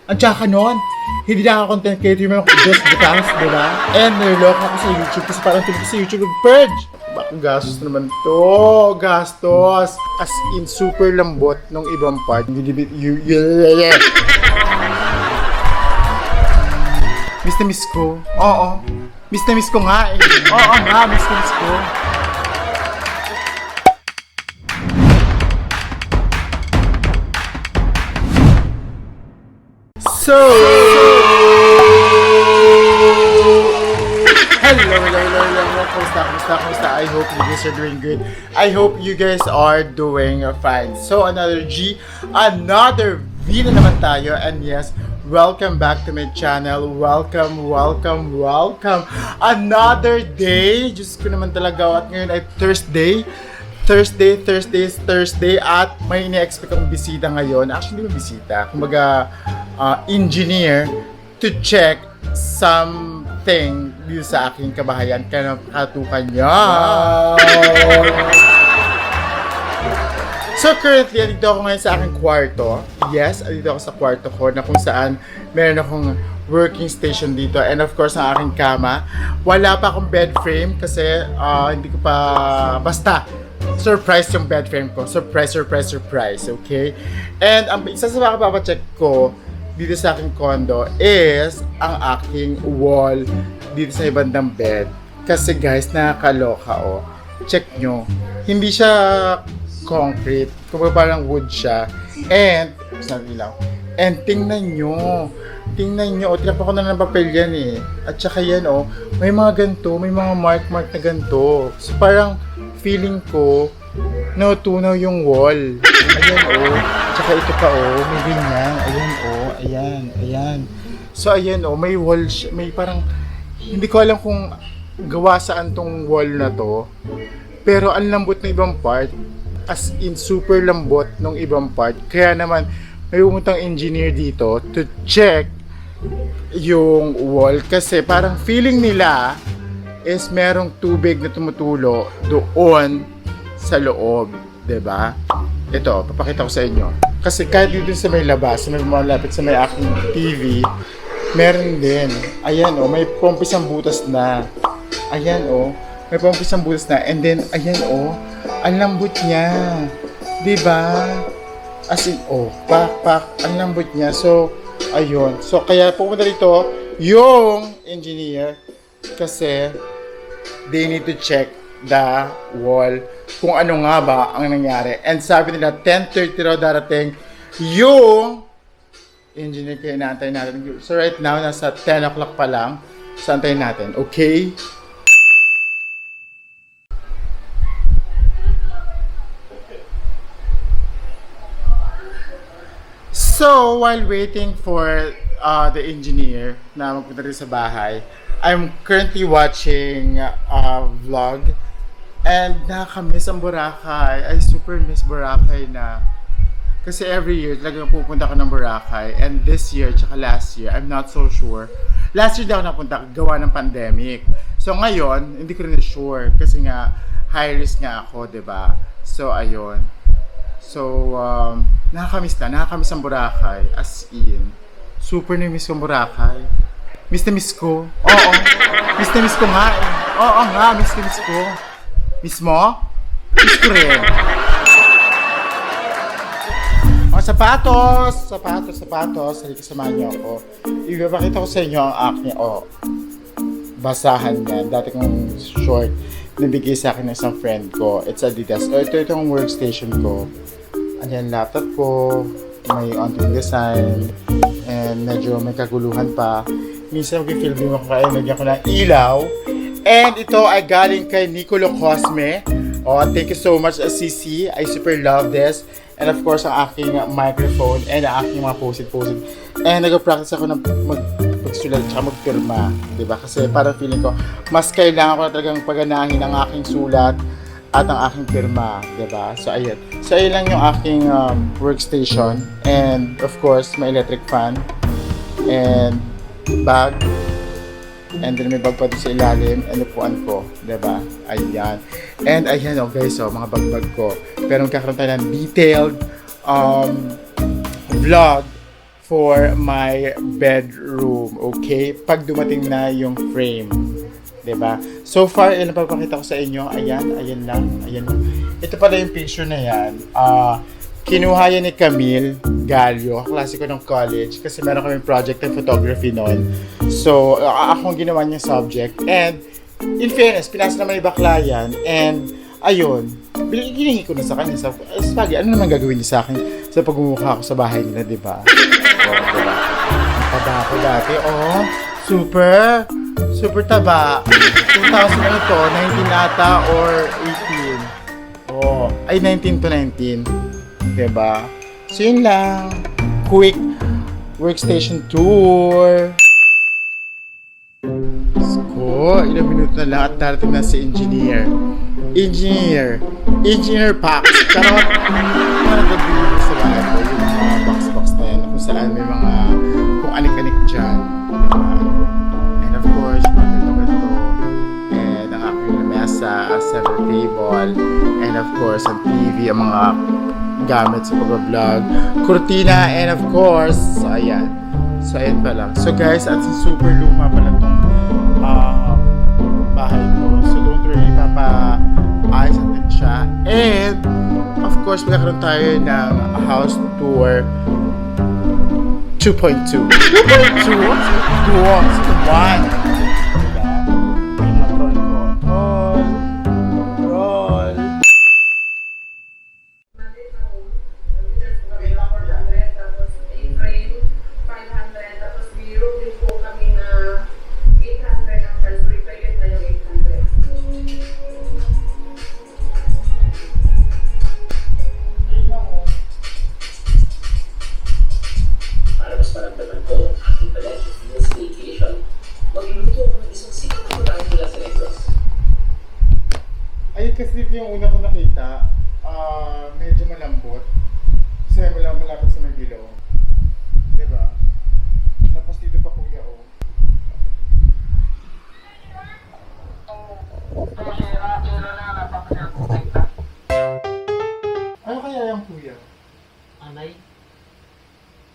At saka nun, hindi na ako content creator yung mga butas, di ba? And niloloko ako sa YouTube kasi parang tuloy sa YouTube purge. Bakit gastos naman to? Gastos! As in, super lambot nung ibang part. Miss na miss ko. Oo. Miss na miss ko nga eh. Oo nga, miss na miss ko. So, hello. Kumusta? I hope you guys are doing good. I hope you guys are doing fine. So, another video naman tayo. And yes, welcome back to my channel. Welcome. Another day. Diyos ko naman talaga. At ngayon ay Thursday at may ine-expect akong bisita ngayon. Actually, hindi mo bisita. Kumbaga, engineer to check something dito sa aking kabahayan. Katukan niya. So currently, andito ako ngayon sa aking kwarto. Yes, andito ako sa kwarto ko na kung saan meron akong working station dito. And of course, ang aking kama. Wala pa akong bed frame kasi hindi ko pa... Basta, surprise yung bed frame ko. Surprise. Okay? And ang isa sa mga papacheck ko dito sa aking condo is ang aking wall dito sa ibandang bed. Kasi guys, nakakaloka oh. Check nyo. Hindi siya concrete. Kung parang wood siya. And, tingnan nyo. O, tinapa ko na ng papel yan eh. At saka yan oh, may mga ganito, may mga mark na ganito. So parang feeling ko, tunaw yung wall. Ayan oh. Tsaka ito pa oh, may ganyan. Ayan oh, ayan. So ayan oh, may wall, may parang, hindi ko alam kung gawa saan tong wall na to. Pero ang lambot ng ibang part. As in, super lambot ng ibang part. Kaya naman, may pumuntang engineer dito to check yung wall. Kasi parang feeling nila is merong tubig na tumutulo doon sa loob. Diba? Ito, papakita ko sa inyo. Kasi kahit dito sa may labas, sa may malapit sa may aking TV, meron din. Ayan oh, may pompisang butas na. Ayan oh, may pompisang butas na. And then, ayan oh, ang lambot niya. Diba? As in, oh, pak, ang lambot niya. So, ayun. So, kaya pumunta dito yung engineer kasi they need to check the wall kung ano nga ba ang nangyari. And sabi nila, 10:30 raw darating yung engineer, kaya inaantay natin. So, right now, nasa 10 o'clock pa lang. So, antayin natin. Okay? So, while waiting for the engineer na magpunta rin sa bahay, I'm currently watching a vlog and nakakamiss ang Boracay. I super miss Boracay na. Kasi every year talagang pupunta ko ng Boracay, and this year tsaka last year, I'm not so sure. Last year daw napunta gawa ng pandemic. So ngayon, hindi ko rin sure kasi nga high risk nga ako, 'di ba? So ayun. So, nakakamiss ang Boracay. As in, super na-miss ko ang Boracay. Miss na miss ko. Oo. Miss na miss ko nga eh. Oo nga, miss ko. Miss mo? Miss ko rin. Oh, sapatos. Halika, samahan niyo ako. Ipapakita ko sa inyo ang aking, basahan niya. Dati kong short. Nabigay sa akin ng isang friend ko. It's Adidas. Ito itong workstation ko. Ayan, laptop ko, may onting design, and medyo may kaguluhan pa. Minsan mag-filming ako kaya nagyan ko ng ilaw. And ito ay galing kay Nicolo Cosme. Oh, thank you so much, CC. I super love this. And of course, ang aking microphone and ang aking mga post-it. And nag-practice ako ng magsulat at magpirma. Diba? Kasi parang feeling ko, mas kailangan ko na talagang paganahin ang aking sulat at ang aking pirma, diba? So, ayun. So, ayun lang yung aking workstation. And, of course, may electric fan. And, bag. And then, may bag pa doon sa ilalim. And, upuan ko. Diba? Ayan. And, ayan oh, guys, oh, mga bag ko. Pero magkakaroon tayo ng detailed vlog for my bedroom. Okay? Pag dumating na yung frame. 'Di ba? So far, ilan papakita ko sa inyo. Ayan lang. Ayan. Ito pala yung picture na yan. Kinuha yan ni Camille Gallo, kaklase ko ng college, kasi meron kami project ng photography noon. So, ako ang ginawa niyang subject. And, in fairness, pinasa naman yung bakla yan. And, ayun, ginihingi ko na sa kanya. Spaghetti, ano naman gagawin niya sa akin sa pagmumukha ko sa bahay nila, di ba? Diba? Ang taba ko dati. Oh, super taba. 2000 ano to, 19 ata or 18. Oh, ay 19 to 19. Diba? So yun lang. Quick workstation tour. Ko, ilang minuto na lang at darating na si engineer. Engineer Pax. Karot. Parang nagbibigay sa bahay ko yung mga box na yan kung saan may mga kung anik-anik dyan. Diba? And of course, maganda to. And ang aking lamesa, center table. And of course, ang TV, ang mga gamit sa pag-vlog, kurtina, and of course, so ayan pa lang. So guys, at super luma pala itong bahay ko. So don't worry, ayos natin siya. And of course, magkakaroon tayo ng house tour 2.2. 2.2? 1. Kasi dito yung una ko nakita, medyo malambot. Kasi malapit sa may bilog. Diba? Tapos dito pa kuya, oh. Ano kaya yung kuya? Anay?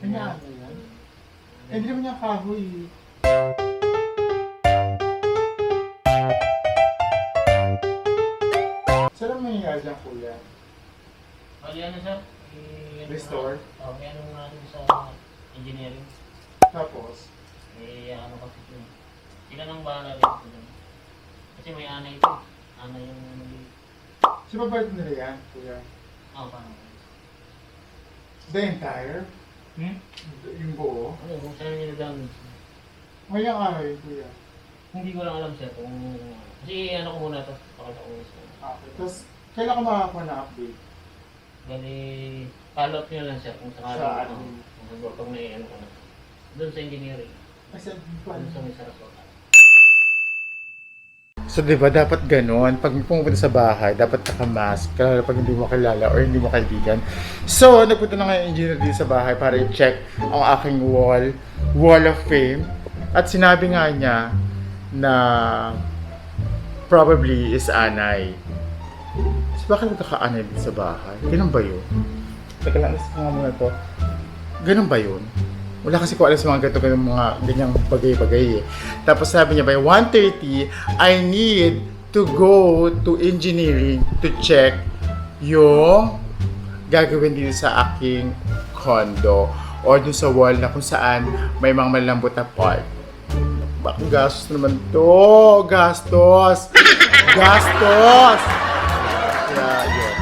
Ano yan? Hindi naman niya kahoy. Saan ang mangyayari dyan, kuya? Bali ano sir? Restore? Oo, may anong natin sa engineering. Tapos? Ano kasi ito. Sila nang bahala rin. Kasi may anay ito. Anay yung Sa babalik nila yan, kuya? Oo, paano? The entire? Yung buo? Ano, kung saan nila damage. Ngayang araw kuya? Hindi ko lang alam sir kung kasi ano ko muna ito. Pakita ko muna sir. Okay, tapos kailan ko makakakuha na update? Bali, follow up nyo lang sir kung sakali. Sa ano? Pag may ano ko na. Doon sa engineering. Kasi Doon sa may Sarasota. So, di ba, dapat ganun. Pag pumunta sa bahay, dapat nakamask. Kaya pag hindi mo kilala or hindi mo kaibigan. So, nagpunta na nga yung engineer dito sa bahay para i-check ang aking wall of fame. At sinabi nga niya na probably is anay. So, bakit nagkaka-anay dito sa bahay? Ganun ba yun? Teka lang, nasa nga muna to. Ganun ba yun? Wala kasi ko alam sa mga ganito mga ganyang bagay-bagay eh. Tapos sabi niya, by 1:30, I need to go to engineering to check yung gagawin dito sa aking condo or dun sa wall na kung saan may mga malambot na part. Bakit gastos naman to? Gastos! Gastos! Kaya yun.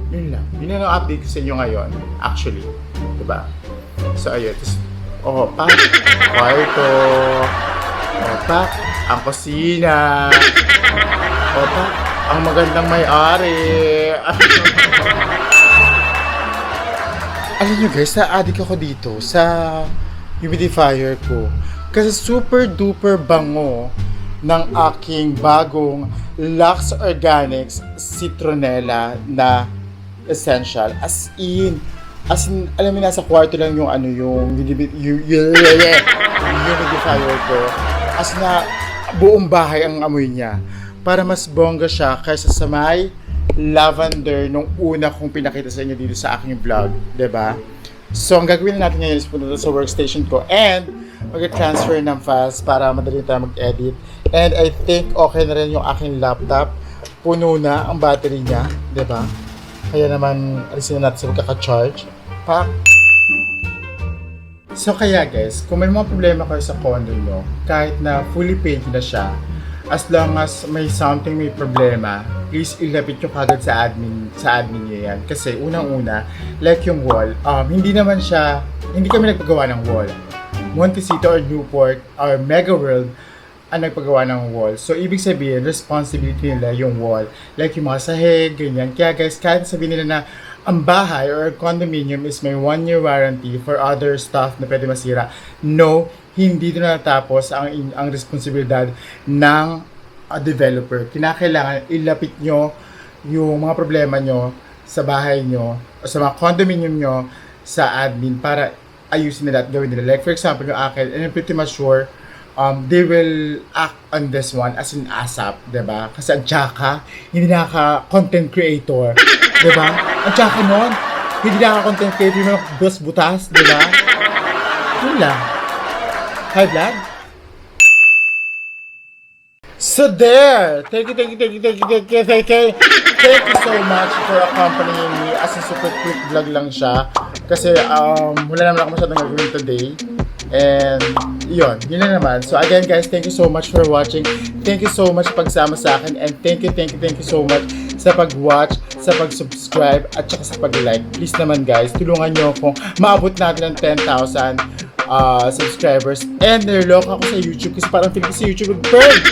Yun lang. Yun ang update ko sa inyo ngayon. Actually. Diba? So, ayun. Tapos, pak, kwarto. Pak, ang kusina. Pak, ang magandang may-ari. Alam nyo guys, na-addict ako dito sa humidifier ko. Kasi super duper bango ng aking bagong Lux Organics Citronella na essential. As in, alam mo, nasa kwarto lang yung ano, yung humidifier ko. As na, buong bahay ang amoy niya. Para mas bongga siya kaysa sa may lavender nung una kong pinakita sa inyo dito sa aking vlog. Diba? So, ang gagawin na natin ngayon is punta sa workstation ko and mag-transfer ng files para madali tayo mag-edit. And I think okay na rin yung aking laptop. Puno na ang battery niya, di ba? Kaya naman, alisin na natin sa magkaka-charge. Pak! So kaya guys, kung may mga problema kayo sa condo nyo, kahit na fully paid na siya, as long as may something may problema, please ilapit nyo kagad sa admin nyo yan. Kasi unang-una, like yung wall, hindi kami nagpagawa ng wall. Montecito or Newport or Mega World ang nagpagawa ng wall. So, ibig sabihin, responsibility nila yung wall. Like yung mga sahig, ganyan. Kaya guys, kahit sabihin nila na ang bahay or condominium is may 1-year warranty for other stuff na pwede masira. No, hindi doon natapos ang responsibilidad ng developer. Kinakailangan ilapit nyo yung mga problema nyo sa bahay nyo o sa mga condominium nyo sa admin para ayusin nila at gawin nila. Like for example, yung akin, and I'm pretty much sure they will act on this one as an ASAP, diba? Kasi ang tsaka, hindi nakaka-content creator, diba? Ang tsaka nun, hindi nakaka-content creator yung mga butas, diba? Yun lang. Hi, vlog? So there! Thank you so much for accompanying me. As a super quick vlog lang siya. Kasi wala naman ako masyadong gagawin today. And yun na naman. So again guys, thank you so much for watching. Thank you so much pagsama sa akin. And thank you so much sa pag-watch, sa pag-subscribe, at saka sa pag-like. Please naman guys, tulungan nyo akong maabot natin ng 10,000 subscribers. And niloloko ako sa YouTube kasi parang feeling ko sa YouTube nag-purge.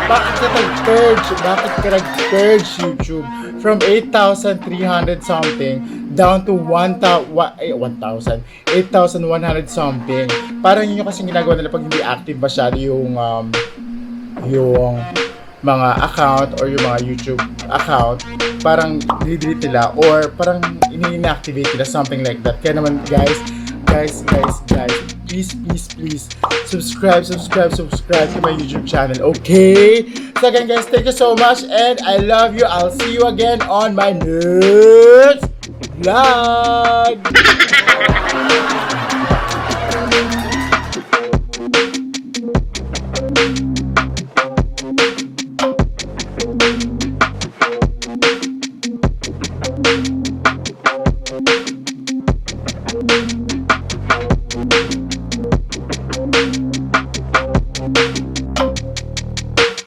Bakit ka nag-purge? Bakit ka nag-purge YouTube? From 8,300 something down to 8,100 something. Parang yun yung kasing ginagawa nila pag hindi active masyado yung mga account or yung mga YouTube account. Parang delete nila or parang ini-inactivate nila, something like that. Kaya naman guys, please subscribe to my YouTube channel, okay? So again guys, thank you so much and I love you. I'll see you again on my next vlog.